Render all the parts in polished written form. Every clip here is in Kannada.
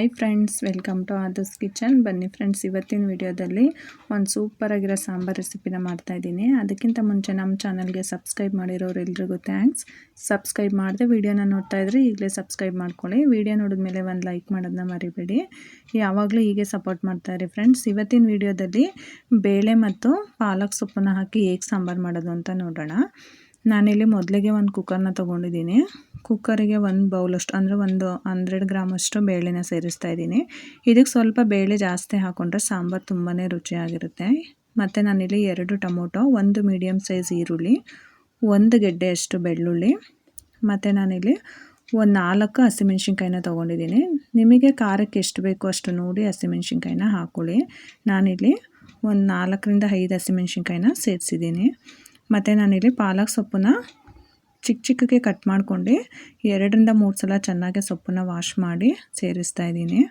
Hi friends, welcome to Adarsh kitchen. ಬನ್ನಿ ಫ್ರೆಂಡ್ಸ್, ಇವತ್ತಿನ ವಿಡಿಯೋದಲ್ಲಿ ಒಂದು ಸೂಪರಾಗಿರೋ ಸಾಂಬಾರ್ ರೆಸಿಪಿನ ಮಾಡ್ತಾಯಿದ್ದೀನಿ. ಅದಕ್ಕಿಂತ ಮುಂಚೆ ನಮ್ಮ ಚಾನಲ್ಗೆ ಸಬ್ಸ್ಕ್ರೈಬ್ ಮಾಡಿರೋರು ಎಲ್ರಿಗೂ ಥ್ಯಾಂಕ್ಸ್. ಸಬ್ಸ್ಕ್ರೈಬ್ ಮಾಡಿದೆ ವಿಡಿಯೋನ ನೋಡ್ತಾ ಇದ್ರೆ ಈಗಲೇ ಸಬ್ಸ್ಕ್ರೈಬ್ ಮಾಡ್ಕೊಳ್ಳಿ. ವಿಡಿಯೋ ನೋಡಿದ್ಮೇಲೆ ಒಂದು ಲೈಕ್ ಮಾಡೋದನ್ನ ಮರಿಬೇಡಿ. ಯಾವಾಗಲೂ ಹೀಗೆ ಸಪೋರ್ಟ್ ಮಾಡ್ತಾಯಿರಿ ಫ್ರೆಂಡ್ಸ್. ಇವತ್ತಿನ ವಿಡಿಯೋದಲ್ಲಿ ಬೇಳೆ ಮತ್ತು ಪಾಲಕ್ ಸೊಪ್ಪನ್ನು ಹಾಕಿ ಹೇಗೆ ಸಾಂಬಾರು ಮಾಡೋದು ಅಂತ ನೋಡೋಣ. ನಾನಿಲ್ಲಿ ಮೊದಲಿಗೆ ಒಂದು ಕುಕ್ಕರ್ನ ತೊಗೊಂಡಿದ್ದೀನಿ. ಕುಕ್ಕರಿಗೆ ಒಂದು ಬೌಲಷ್ಟು ಅಂದರೆ ಒಂದು 100 ಗ್ರಾಮಷ್ಟು ಬೇಳೆನ ಸೇರಿಸ್ತಾ ಇದ್ದೀನಿ. ಇದಕ್ಕೆ ಸ್ವಲ್ಪ ಬೇಳೆ ಜಾಸ್ತಿ ಹಾಕ್ಕೊಂಡ್ರೆ ಸಾಂಬಾರು ತುಂಬಾ ರುಚಿಯಾಗಿರುತ್ತೆ. ಮತ್ತು ನಾನಿಲ್ಲಿ 2 ಟೊಮೊಟೊ, 1 ಮೀಡಿಯಮ್ ಸೈಜ್ ಈರುಳ್ಳಿ, 1 ಗೆಡ್ಡೆಯಷ್ಟು ಬೆಳ್ಳುಳ್ಳಿ, ಮತ್ತು ನಾನಿಲ್ಲಿ ಒಂದು 4 ಹಸಿಮೆಣ್ಸಿನ್ಕಾಯಿನ ತೊಗೊಂಡಿದ್ದೀನಿ. ನಿಮಗೆ ಖಾರಕ್ಕೆ ಎಷ್ಟು ಬೇಕೋ ಅಷ್ಟು ನೋಡಿ ಹಸಿಮೆಣ್ಸಿನ್ಕಾಯಿನ ಹಾಕ್ಕೊಳ್ಳಿ. ನಾನಿಲ್ಲಿ ಒಂದು 4ರಿಂದ 5 ಹಸಿಮೆಣ್ಸಿನ್ಕಾಯಿನ ಸೇರಿಸಿದ್ದೀನಿ. ಮತ್ತು ನಾನಿಲ್ಲಿ ಪಾಲಕ್ ಸೊಪ್ಪನ್ನ ಚಿಕ್ಕಗೆ ಕಟ್ ಮಾಡ್ಕೊಂಡು 2ರಿಂದ 3 ಸಲ ಚೆನ್ನಾಗಿ ಸೊಪ್ಪನ್ನು ವಾಶ್ ಮಾಡಿ ಸೇರಿಸ್ತಾ ಇದ್ದೀನಿ.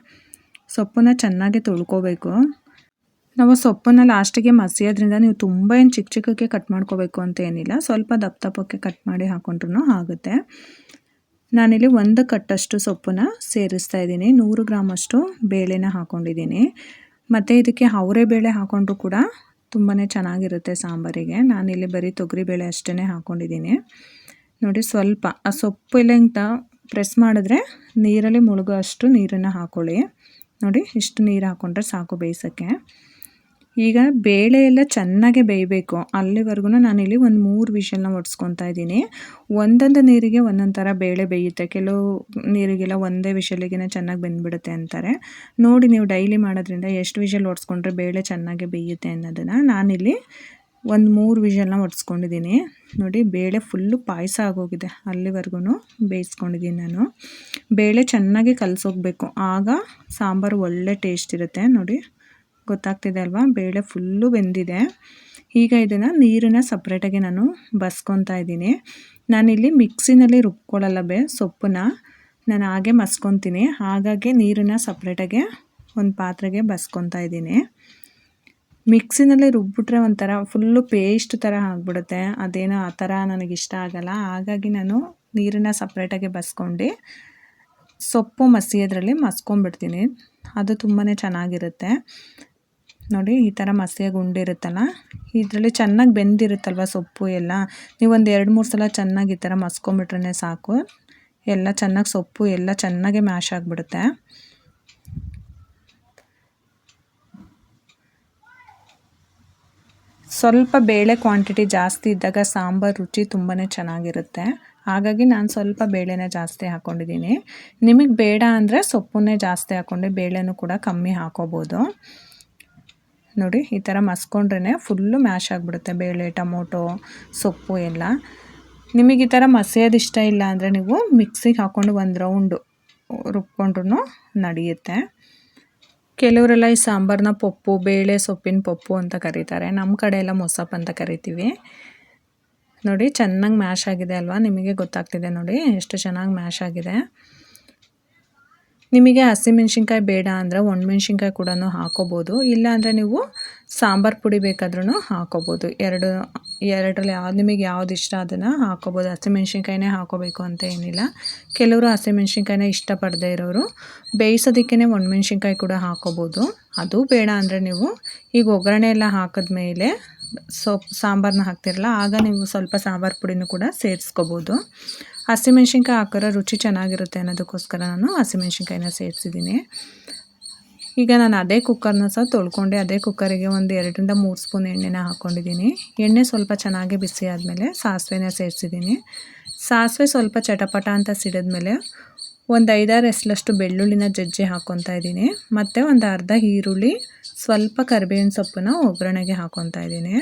ಸೊಪ್ಪನ್ನು ಚೆನ್ನಾಗಿ ತೊಳ್ಕೊಬೇಕು. ನಾವು ಸೊಪ್ಪನ್ನು ಲಾಸ್ಟಿಗೆ ಮಸಿಯೋದ್ರಿಂದ ನೀವು ತುಂಬ ಏನು ಚಿಕ್ಕಗೆ ಕಟ್ ಮಾಡ್ಕೋಬೇಕು ಅಂತ ಏನಿಲ್ಲ, ಸ್ವಲ್ಪ ದಪ್ಪಕ್ಕೆ ಕಟ್ ಮಾಡಿ ಹಾಕ್ಕೊಂಡ್ರೂ ಆಗುತ್ತೆ. ನಾನಿಲ್ಲಿ 1 ಕಟ್ಟಷ್ಟು ಸೊಪ್ಪನ್ನು ಸೇರಿಸ್ತಾ ಇದ್ದೀನಿ. 100 ಗ್ರಾಮಷ್ಟು ಬೇಳೆನ ಹಾಕ್ಕೊಂಡಿದ್ದೀನಿ. ಮತ್ತು ಇದಕ್ಕೆ ಅವರೆ ಬೇಳೆ ಹಾಕ್ಕೊಂಡ್ರೂ ಕೂಡ ತುಂಬಾ ಚೆನ್ನಾಗಿರುತ್ತೆ ಸಾಂಬಾರಿಗೆ. ನಾನಿಲ್ಲಿ ಬರೀ ತೊಗರಿಬೇಳೆ ಅಷ್ಟೇ ಹಾಕ್ಕೊಂಡಿದ್ದೀನಿ. ನೋಡಿ, ಸ್ವಲ್ಪ ಆ ಸೊಪ್ಪು ಎಲ್ಲ ಪ್ರೆಸ್ ಮಾಡಿದ್ರೆ ನೀರಲ್ಲಿ ಮುಳುಗೋ ಅಷ್ಟು ನೀರನ್ನು ಹಾಕ್ಕೊಳ್ಳಿ. ನೋಡಿ, ಇಷ್ಟು ನೀರು ಹಾಕ್ಕೊಂಡ್ರೆ ಸಾಕು ಬೇಯಿಸೋಕ್ಕೆ. ಈಗ ಬೇಳೆ ಎಲ್ಲ ಚೆನ್ನಾಗಿ ಬೇಯಬೇಕು. ಅಲ್ಲಿವರೆಗೂ ನಾನಿಲ್ಲಿ ಒಂದು 3 ವಿಷಲ್ನ ಹೊಡ್ಸ್ಕೊತಾ ಇದ್ದೀನಿ. ಒಂದೊಂದು ನೀರಿಗೆ ಒಂದೊಂದು ಥರ ಬೇಳೆ ಬೇಯುತ್ತೆ. ಕೆಲವು ನೀರಿಗೆಲ್ಲ ಒಂದೇ ವಿಷಲಿಗೆ ಚೆನ್ನಾಗಿ ಬೆಂದ್ಬಿಡುತ್ತೆ ಅಂತಾರೆ. ನೋಡಿ, ನೀವು ಡೈಲಿ ಮಾಡೋದ್ರಿಂದ ಎಷ್ಟು ವಿಷಲ್ ಹೊಡ್ಸ್ಕೊಂಡ್ರೆ ಬೇಳೆ ಚೆನ್ನಾಗಿ ಬೇಯುತ್ತೆ ಅನ್ನೋದನ್ನು. ನಾನಿಲ್ಲಿ ಒಂದು 3 ವಿಷಲ್ನ ಹೊಡ್ಸ್ಕೊಂಡಿದ್ದೀನಿ. ನೋಡಿ, ಬೇಳೆ ಫುಲ್ಲು ಪಾಯಸ ಆಗೋಗಿದೆ. ಅಲ್ಲಿವರೆಗೂ ಬೇಯಿಸ್ಕೊಂಡಿದ್ದೀನಿ ನಾನು. ಬೇಳೆ ಚೆನ್ನಾಗಿ ಕಲಸೋಗ್ಬೇಕು, ಆಗ ಸಾಂಬಾರು ಒಳ್ಳೆ ಟೇಸ್ಟ್ ಇರುತ್ತೆ. ನೋಡಿ, ಗೊತ್ತಾಗ್ತಿದೆ ಅಲ್ವಾ, ಬೇಳೆ ಫುಲ್ಲು ಬೆಂದಿದೆ. ಈಗ ಇದನ್ನು ನೀರನ್ನ ಸಪ್ರೇಟಾಗಿ ನಾನು ಬಸ್ಕೊತಾ ಇದ್ದೀನಿ. ನಾನಿಲ್ಲಿ ಮಿಕ್ಸಿನಲ್ಲಿ ರುಬ್ಕೊಳ್ಳಲ್ಲ ಸೊಪ್ಪನ್ನ, ನಾನು ಹಾಗೆ ಮಸ್ಕೊತೀನಿ. ಹಾಗಾಗಿ ನೀರನ್ನು ಸಪ್ರೇಟಾಗಿ ಒಂದು ಪಾತ್ರೆಗೆ ಬಸ್ಕೊತಾ ಇದ್ದೀನಿ. ಮಿಕ್ಸಿನಲ್ಲಿ ರುಬ್ಬಿಟ್ರೆ ಒಂಥರ ಫುಲ್ಲು ಪೇಸ್ಟ್ ಥರ ಆಗಿಬಿಡುತ್ತೆ. ಅದೇನೋ ಆ ಥರ ನನಗಿಷ್ಟ ಆಗಲ್ಲ. ಹಾಗಾಗಿ ನಾನು ನೀರನ್ನು ಸಪ್ರೇಟಾಗಿ ಬಸ್ಕೊಂಡು ಸೊಪ್ಪು ಮಸಿಯೋದ್ರಲ್ಲಿ ಮಸ್ಕೊಂಡ್ಬಿಡ್ತೀನಿ. ಅದು ತುಂಬಾ ಚೆನ್ನಾಗಿರುತ್ತೆ. ನೋಡಿ, ಈ ಥರ ಮಸಿಯಾಗಿ ಉಂಡಿರುತ್ತಲ್ಲ, ಇದರಲ್ಲಿ ಚೆನ್ನಾಗಿ ಬೆಂದಿರುತ್ತಲ್ವ ಸೊಪ್ಪು ಎಲ್ಲ. ನೀವು ಒಂದು 2-3 ಸಲ ಚೆನ್ನಾಗಿ ಈ ಥರ ಮಸ್ಕೊಂಬಿಟ್ರೆ ಸಾಕು. ಎಲ್ಲ ಚೆನ್ನಾಗಿ ಸೊಪ್ಪು ಎಲ್ಲ ಚೆನ್ನಾಗಿ ಮ್ಯಾಶ್ ಆಗಿಬಿಡುತ್ತೆ. ಸ್ವಲ್ಪ ಬೇಳೆ ಕ್ವಾಂಟಿಟಿ ಜಾಸ್ತಿ ಇದ್ದಾಗ ಸಾಂಬಾರು ರುಚಿ ತುಂಬಾ ಚೆನ್ನಾಗಿರುತ್ತೆ. ಹಾಗಾಗಿ ನಾನು ಸ್ವಲ್ಪ ಬೇಳೆನ ಜಾಸ್ತಿ ಹಾಕ್ಕೊಂಡಿದ್ದೀನಿ. ನಿಮಗೆ ಬೇಡ ಅಂದರೆ ಸೊಪ್ಪನ್ನೇ ಜಾಸ್ತಿ ಹಾಕ್ಕೊಂಡು ಬೇಳೆನೂ ಕೂಡ ಕಮ್ಮಿ ಹಾಕೋಬೋದು. ನೋಡಿ, ಈ ಥರ ಮಸ್ಕೊಂಡ್ರೇ ಫುಲ್ಲು ಮ್ಯಾಶ್ ಆಗಿಬಿಡುತ್ತೆ ಬೇಳೆ, ಟೊಮೊಟೊ, ಸೊಪ್ಪು ಎಲ್ಲ. ನಿಮಗೆ ಈ ಥರ ಮಸಿಯೋದು ಇಷ್ಟ ಇಲ್ಲ ಅಂದರೆ ನೀವು ಮಿಕ್ಸಿಗೆ ಹಾಕ್ಕೊಂಡು ಒಂದು ರೌಂಡು ರುಬ್ಕೊಂಡ್ರೂ ನಡೆಯುತ್ತೆ. ಕೆಲವರೆಲ್ಲ ಈ ಸಾಂಬಾರನ್ನ ಪಪ್ಪು, ಬೇಳೆ ಸೊಪ್ಪಿನ ಪಪ್ಪು ಅಂತ ಕರೀತಾರೆ. ನಮ್ಮ ಕಡೆ ಎಲ್ಲ ಮೊಸಪ್ಪು ಅಂತ ಕರಿತೀವಿ. ನೋಡಿ, ಚೆನ್ನಾಗಿ ಮ್ಯಾಶ್ ಆಗಿದೆ ಅಲ್ವಾ, ನಿಮಗೆ ಗೊತ್ತಾಗ್ತಿದೆ ನೋಡಿ ಎಷ್ಟು ಚೆನ್ನಾಗಿ ಮ್ಯಾಶ್ ಆಗಿದೆ. ನಿಮಗೆ ಹಸಿಮೆಣ್ಸಿನ್ಕಾಯಿ ಬೇಡ ಅಂದರೆ ಒಣಮೆಣ್ಸಿನ್ಕಾಯಿ ಕೂಡ ಹಾಕೋಬೋದು. ಇಲ್ಲಾಂದರೆ ನೀವು ಸಾಂಬಾರು ಪುಡಿ ಬೇಕಾದ್ರೂ ಹಾಕೋಬೋದು. ಎರಡರಲ್ಲಿ ನಿಮಗೆ ಯಾವ್ದು ಇಷ್ಟ ಅದನ್ನು ಹಾಕೋಬೋದು. ಹಸಿಮೆಣ್ಸಿನ್ಕಾಯಿನೇ ಹಾಕೋಬೇಕು ಅಂತ ಏನಿಲ್ಲ. ಕೆಲವರು ಹಸಿಮೆಣ್ಸಿನ್ಕಾಯಿನ ಇಷ್ಟಪಡದೇ ಇರೋರು ಬೇಯಿಸೋದಕ್ಕೇ ಒಣಮೆಣ್ಸಿನ್ಕಾಯಿ ಕೂಡ ಹಾಕೋಬೋದು. ಅದು ಬೇಡ ಅಂದರೆ ನೀವು ಈಗ ಒಗ್ಗರಣೆ ಎಲ್ಲ ಹಾಕಿದ್ಮೇಲೆ ಸಾಂಬಾರನ್ನ ಹಾಕ್ತಿರಲ್ಲ, ಆಗ ನೀವು ಸ್ವಲ್ಪ ಸಾಂಬಾರು ಪುಡಿನೂ ಕೂಡ ಸೇರಿಸ್ಕೋಬೋದು. ಹಸಿಮೆಣ್ಸಿನ್ಕಾಯಿ ಹಾಕಿದ್ರೆ ರುಚಿ ಚೆನ್ನಾಗಿರುತ್ತೆ ಅನ್ನೋದಕ್ಕೋಸ್ಕರ ನಾನು ಹಸಿಮೆಣ್ಸಿನ್ಕಾಯಿನ ಸೇರಿಸಿದ್ದೀನಿ. ಈಗ ನಾನು ಅದೇ ಕುಕ್ಕರ್ನ ಸಹ ತೊಳ್ಕೊಂಡು ಅದೇ ಕುಕ್ಕರಿಗೆ ಒಂದು 2ರಿಂದ 3 ಸ್ಪೂನ್ ಎಣ್ಣೆನ ಹಾಕ್ಕೊಂಡಿದ್ದೀನಿ. ಎಣ್ಣೆ ಸ್ವಲ್ಪ ಚೆನ್ನಾಗಿ ಬಿಸಿ ಆದಮೇಲೆ ಸಾಸಿವೆನ ಸೇರಿಸಿದ್ದೀನಿ. ಸಾಸಿವೆ ಸ್ವಲ್ಪ ಚಟಪಟ ಅಂತ ಸಿಡಿದ್ಮೇಲೆ ಒಂದು 5-6 ಎಸಳಷ್ಟು ಬೆಳ್ಳುಳ್ಳಿನ ಜಜ್ಜಿ ಹಾಕ್ಕೊತಾ ಇದ್ದೀನಿ. ಮತ್ತು ಒಂದು ಅರ್ಧ ಈರುಳ್ಳಿ, ಸ್ವಲ್ಪ ಕರಿಬೇವಿನ ಸೊಪ್ಪನ್ನ ಒಗ್ಗರಣೆಗೆ ಹಾಕ್ಕೊತಾ ಇದ್ದೀನಿ.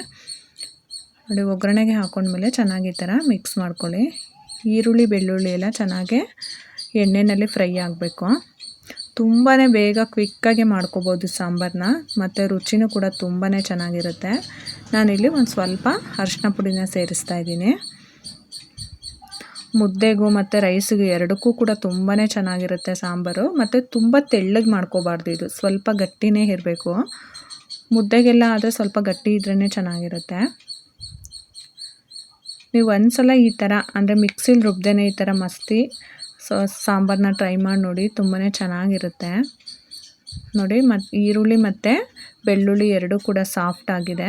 ನೋಡಿ, ಒಗ್ಗರಣೆಗೆ ಹಾಕ್ಕೊಂಡ್ಮೇಲೆ ಚೆನ್ನಾಗಿ ಈ ಥರ ಮಿಕ್ಸ್ ಮಾಡ್ಕೊಳ್ಳಿ. ಈರುಳ್ಳಿ ಬೆಳ್ಳುಳ್ಳಿ ಎಲ್ಲ ಚೆನ್ನಾಗಿ ಎಣ್ಣೆಯಲ್ಲಿ ಫ್ರೈ ಆಗಬೇಕು. ತುಂಬಾ ಬೇಗ ಕ್ವಿಕ್ಕಾಗಿ ಮಾಡ್ಕೋಬೋದು ಸಾಂಬಾರನ್ನ, ಮತ್ತು ರುಚಿನೂ ಕೂಡ ತುಂಬಾ ಚೆನ್ನಾಗಿರುತ್ತೆ. ನಾನಿಲ್ಲಿ ಒಂದು ಸ್ವಲ್ಪ ಅರಿಶಿನ ಪುಡಿನ ಸೇರಿಸ್ತಾ ಇದ್ದೀನಿ. ಮುದ್ದೆಗೂ ಮತ್ತು ರೈಸಿಗೂ ಎರಡಕ್ಕೂ ಕೂಡ ತುಂಬಾ ಚೆನ್ನಾಗಿರುತ್ತೆ ಸಾಂಬಾರು. ಮತ್ತು ತುಂಬ ತೆಳ್ಳಗೆ ಮಾಡ್ಕೋಬಾರ್ದು, ಇದು ಸ್ವಲ್ಪ ಗಟ್ಟಿನೇ ಇರಬೇಕು. ಮುದ್ದೆಗೆಲ್ಲ ಆದರೆ ಸ್ವಲ್ಪ ಗಟ್ಟಿ ಇದ್ರೇ ಚೆನ್ನಾಗಿರುತ್ತೆ. ನೀವು ಒಂದು ಸಲ ಈ ಥರ ಅಂದರೆ ಮಿಕ್ಸಿಲಿ ರುಬ್ದೇನೆ ಈ ಥರ ಮಸ್ತಿ ಸಾಂಬಾರನ್ನ ಟ್ರೈ ಮಾಡಿ ನೋಡಿ, ತುಂಬಾ ಚೆನ್ನಾಗಿರುತ್ತೆ. ನೋಡಿ ಈರುಳ್ಳಿ ಮತ್ತು ಬೆಳ್ಳುಳ್ಳಿ ಎರಡೂ ಕೂಡ ಸಾಫ್ಟ್ ಆಗಿದೆ.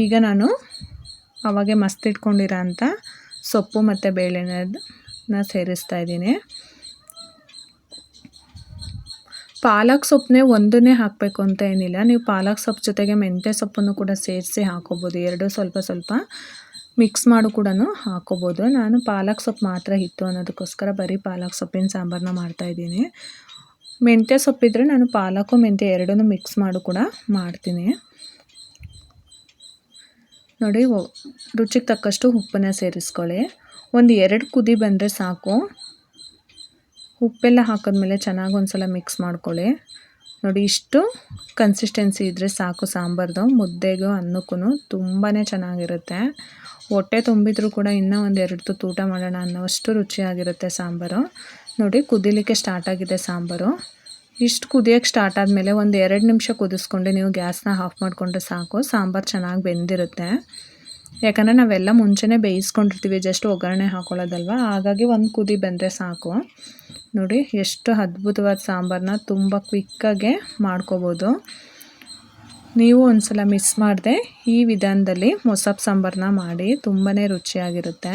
ಈಗ ನಾನು ಅವಾಗೆ ಮಸ್ತಿಟ್ಕೊಂಡಿರೋ ಅಂಥ ಸೊಪ್ಪು ಮತ್ತು ಬೇಳೆನ ಸೇರಿಸ್ತಾ ಇದ್ದೀನಿ. ಪಾಲಕ್ ಸೊಪ್ಪನ್ನೇ ಒಂದನ್ನೇ ಹಾಕಬೇಕು ಅಂತ ಏನಿಲ್ಲ, ನೀವು ಪಾಲಕ್ ಸೊಪ್ಪು ಜೊತೆಗೆ ಮೆಂತ್ಯ ಸೊಪ್ಪನ್ನು ಕೂಡ ಸೇರಿಸಿ ಹಾಕೋಬೋದು. ಎರಡೂ ಸ್ವಲ್ಪ ಸ್ವಲ್ಪ ಮಿಕ್ಸ್ ಮಾಡು ಕೂಡ ಹಾಕೋಬೋದು. ನಾನು ಪಾಲಕ್ ಸೊಪ್ಪು ಮಾತ್ರ ಇತ್ತು ಅನ್ನೋದಕ್ಕೋಸ್ಕರ ಬರೀ ಪಾಲಕ್ ಸೊಪ್ಪಿನ ಸಾಂಬಾರನ್ನ ಮಾಡ್ತಾಯಿದ್ದೀನಿ. ಮೆಂತ್ಯ ಸೊಪ್ಪಿದ್ರೆ ನಾನು ಪಾಲಕು ಮೆಂತ್ಯ ಎರಡೂ ಮಿಕ್ಸ್ ಮಾಡು ಕೂಡ ಮಾಡ್ತೀನಿ. ನೋಡಿ, ರುಚಿಗೆ ತಕ್ಕಷ್ಟು ಉಪ್ಪನ್ನ ಸೇರಿಸ್ಕೊಳ್ಳಿ. ಒಂದು 2 ಕುದಿ ಬಂದರೆ ಸಾಕು. ಉಪ್ಪೆಲ್ಲ ಹಾಕಿದ್ಮೇಲೆ ಚೆನ್ನಾಗಿ ಒಂದು ಸಲ ಮಿಕ್ಸ್ ಮಾಡ್ಕೊಳ್ಳಿ. ನೋಡಿ, ಇಷ್ಟು ಕನ್ಸಿಸ್ಟೆನ್ಸಿ ಇದ್ದರೆ ಸಾಕು. ಸಾಂಬಾರ್ದು ಮುದ್ದೆಗೂ ಅನ್ನಕ್ಕೂ ತುಂಬಾ ಚೆನ್ನಾಗಿರುತ್ತೆ. ಹೊಟ್ಟೆ ತುಂಬಿದ್ರೂ ಕೂಡ ಇನ್ನೂ ಒಂದು 2 ತುತ್ತು ಊಟ ಮಾಡೋಣ ಅನ್ನೋಷ್ಟು ರುಚಿಯಾಗಿರುತ್ತೆ ಸಾಂಬಾರು. ನೋಡಿ, ಕುದಿಲಿಕ್ಕೆ ಸ್ಟಾರ್ಟ್ ಆಗಿದೆ ಸಾಂಬಾರು. ಇಷ್ಟು ಕುದಿಯೋಕ್ಕೆ ಸ್ಟಾರ್ಟ್ ಆದಮೇಲೆ ಒಂದು 2 ನಿಮಿಷ ಕುದಿಸ್ಕೊಂಡು ನೀವು ಗ್ಯಾಸ್ನ ಆಫ್ ಮಾಡಿಕೊಂಡ್ರೆ ಸಾಕು. ಸಾಂಬಾರು ಚೆನ್ನಾಗಿ ಬೆಂದಿರುತ್ತೆ. ಯಾಕಂದರೆ ನಾವೆಲ್ಲ ಮುಂಚೆನೇ ಬೇಯಿಸ್ಕೊಂಡಿರ್ತೀವಿ, ಜಸ್ಟ್ ಒಗ್ಗರಣೆ ಹಾಕೊಳ್ಳೋದಲ್ವ, ಹಾಗಾಗಿ ಒಂದು ಕುದಿ ಬಂದರೆ ಸಾಕು. ನೋಡಿ, ಎಷ್ಟು ಅದ್ಭುತವಾದ ಸಾಂಬಾರನ್ನ ತುಂಬ ಕ್ವಿಕ್ಕಾಗೆ ಮಾಡ್ಕೋಬೋದು. ನೀವು ಒಂದು ಸಲ ಮಿಸ್ ಮಾಡದೆ ಈ ವಿಧಾನದಲ್ಲಿ ಮೊಸಪ್ಪು ಸಾಂಬಾರನ್ನ ಮಾಡಿ, ತುಂಬಾ ರುಚಿಯಾಗಿರುತ್ತೆ.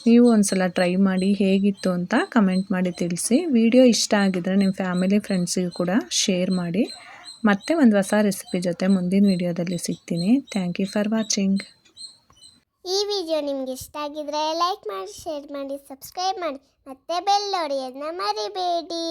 ನೀವು ಒಂದು ಸಲ ಟ್ರೈ ಮಾಡಿ ಹೇಗಿತ್ತು ಅಂತ ಕಮೆಂಟ್ ಮಾಡಿ ತಿಳಿಸಿ. ವಿಡಿಯೋ ಇಷ್ಟ ಆಗಿದ್ದರೆ ನಿಮ್ಮ ಫ್ಯಾಮಿಲಿ ಫ್ರೆಂಡ್ಸಿಗೂ ಕೂಡ ಶೇರ್ ಮಾಡಿ. ಮತ್ತೆ ಒಂದು ಹೊಸ ರೆಸಿಪಿ ಜೊತೆ ಮುಂದಿನ ವಿಡಿಯೋದಲ್ಲಿ ಸಿಗ್ತೀನಿ. Thank you for watching. ಈ ವಿಡಿಯೋ ನಿಮಗೆ ಇಷ್ಟ ಆಗಿದ್ರೆ ಲೈಕ್ ಮಾಡಿ, ಶೇರ್ ಮಾಡಿ, ಸಬ್ಸ್ಕ್ರೈಬ್ ಮಾಡಿ, ಮತ್ತೆ ಬೆಲ್ ಹೊಡೆಯೋದನ್ನ ಮರಿಬೇಡಿ.